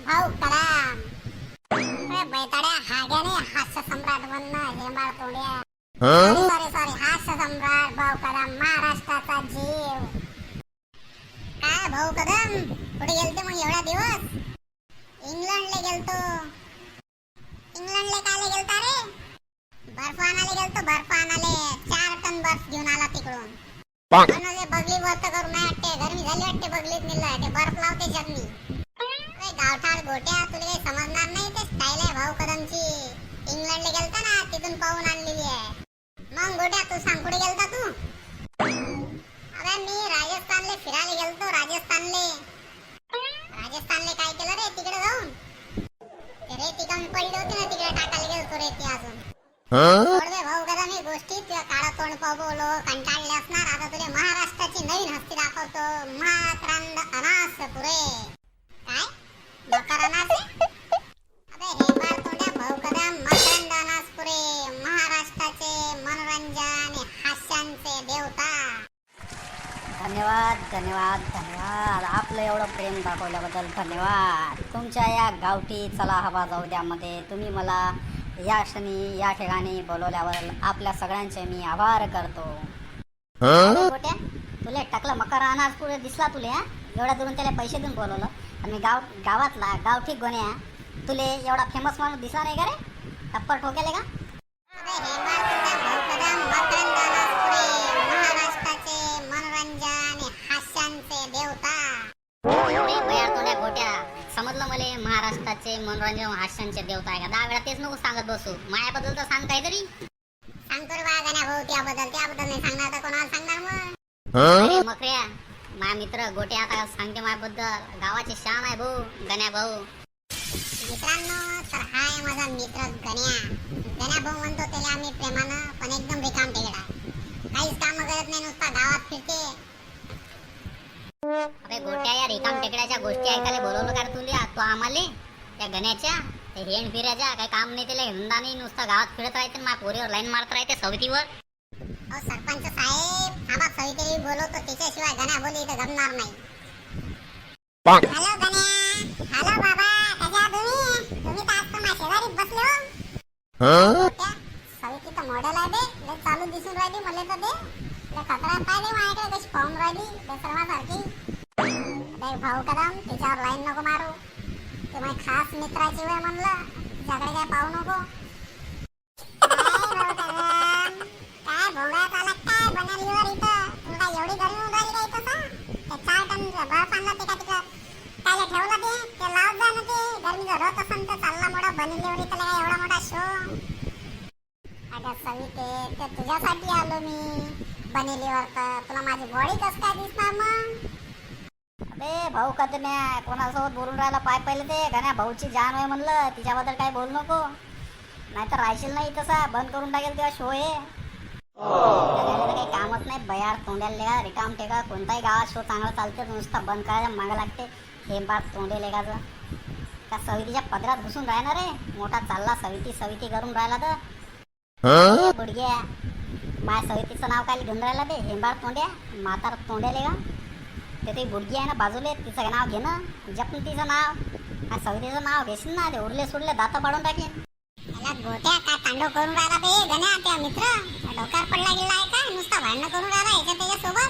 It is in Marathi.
भाऊ कदम. बैताड्या हाग्याने हास्य सम्राट बनणं हेंबाळ तोंड्या. सॉरी सॉरी हास्य सम्राट भाऊ कदम, महाराष्ट्राचा जीव. काय भाऊ कदम, कुठे गेलते मग एवढा दिवस? इंग्लंडला गेलतो. इंग्लंडला कायले गेलता रे? बर्फ आणायला गेलतो, बर्फ आणायला. 4 टन बर्फ घेऊन आला तिकडून. म्हणून बगली वरत करून नाही वाटते, गरमी झाली वाटते बगलीत निघला ते बर्फ लावते जगनी. गावठाळ गोट्या, तुला काही समजणार नाही, ते स्टाईल आहे भाऊ कदमची. इंग्लंडला गेलता ना, तिथून पाहून आणलेली आहे. मग गोट्या तू सांग, कुठे गेलता तू? अबे मी राजस्थानले फिरायला गेलतो. राजस्थानले काय केलं रे तिकडे जाऊन? ते रेती कमी पडली होती ना, तिकडे टाकायला गेलतो रेती अजून. सोड दे भाऊ कदम ही गोष्टी. तुला काळा तोंड पाहलो कंटाळले असणार. आता तुला महाराष्ट्राची नवीन हस्ती दाखवतो. मकरंद अनासपुरे. काय मकर अनासे? अबे हेंबाळ तोंड्या भाऊ कदम, मकरंद अनासपुरे महाराष्ट्राचे मनोरंजन हास्यांचे देवता. धन्यवाद धन्यवाद धन्यवाद. आपलं एवढं प्रेम दाखवल्याबद्दल धन्यवाद. तुमच्या या गावठी चला हवा जाऊ द्यामध्ये तुम्ही मला या क्षणी या ठिकाणी बोलवल्यावर आपल्या सगळ्यांचे मी आभार करतो. गोट्या, तुला टाकलं मकर अनाज पुढे दिसला तुला? एवढ्या दुरून त्याला पैसे देऊन बोलवलं आणि गावातला गावठी गोण्या तुले एवढा फेमस माणूस दिसला नाही का रे? टप्पर ठोकेले का? महाराष्ट्राचे मनोरंजन हास्यांचे देवता. गोट्या, समजलं मला महाराष्ट्राचे मनोरंजन हास्यांचे देवता आहे का? 10 वेळा तेच नको सांगत बसू. मायाबद्दल तर सांग काहीतरी. सांगतो रे बा गण्या भाऊ, त्याबद्दल नाही सांगणार तर कोणाला सांगणार मग? अरे मकऱ्या, माझा मित्र गोट्या आता सांगते माझ्याबद्दल. गावाची शान आहे भाऊ गण्या भाऊ. मित्रांनो, तर हा आहे माझा मित्र गण्या भाऊ म्हणतो त्याला आम्ही प्रेमानं, पण एकदम रिकाम टेकडा. काहीच काम करत नाही, नुसता गावात फिरते. अरे गोट्या, या रिकाम टेकड्याच्या गोष्टी ऐकायला बोलवलं का तुला? तू आम्हाला त्या गण्याच्या त्या हेण फिरायच्या काही काम नाही, त्याला धंदा नाही, नुसतं गावात फिरत राहते. माझ्या पोरीवर लाईन मारत राहते सवतीवर. अहो सरपंच साहेब, थांबा, सवितेला बोलवतो, त्याच्याशिवाय गण्या बोली इथं जमणार नाही. हॅलो गण्या. हॅलो बाबा, कशा तुम्ही तर आज माझ्या शेजारीच बसले हो. सविती तर मॉडेल आहे बे, लय चालू दिसून राहिली मला तर. ते खतरा पाहिजे माझ्याकडे कशी पाहून राहिली बेसर्वासारखी. भाऊ कदम, तिच्यावर लाईन नको मारू. ते माझ्या खास मित्राची वेळ म्हणलं, तिच्याकडे काय पाहू नको. काय भोंगळ्यात आला काय बनवलीवर इथं? तुला एवढी गरमी होऊन राहिली का इथं? ते 4 टन बर्फ आणला ते का तिकडं त्याला ठेवलं ते लावत जा ना. ते गरमी जर होत असेल तर चालला मोठा बनवलीवर त्याला काय एवढा मोठा शो? अगं सविते, ते तुझ्यासाठी आलो मी बनवलीवर. तर तुला माझी बॉडी कसं काय दिसणार मग? अबे भाऊ कदम्या, कोणासोबत बोलून राहिला पाय पहिले ते गण्या भाऊची जान आहे म्हणलं. तिच्याबद्दल काय बोलू नको, नाहीतर राहशील नाही तसा. बंद करून टाकेल तेव्हा शो आहे. काही कामच नाही बयार तोंड्याला रिकाम टेका. कोणताही गावात शो चांगला चालते, नुसता बंद करायला मागं लागते. हे बात तोंडे लेगाचं त्या सवितीच्या पदरात घुसून राहणार आहे. मोठा चालला सविती करून राहिला तर गुडघ्या. माझ्या सवितीचं नाव काय घेऊन राहिला बे? हेंबाळ तोंड्या, म्हातार तोंड्याले का? ते ती गुडघी आहे ना बाजूले, तिचं नाव घे ना, जप तिचं नाव. काय सवितीचं नाव घेशील ना, ते उरले सुरले दात पाडून टाकेन. याला गोट्या काय तांडव करून राहिला बे गण्या? त्या मित्र डोक्यावर पडला गेला आहे का? नुसता भांडणं करून राहिला याच्या त्याच्यासोबत.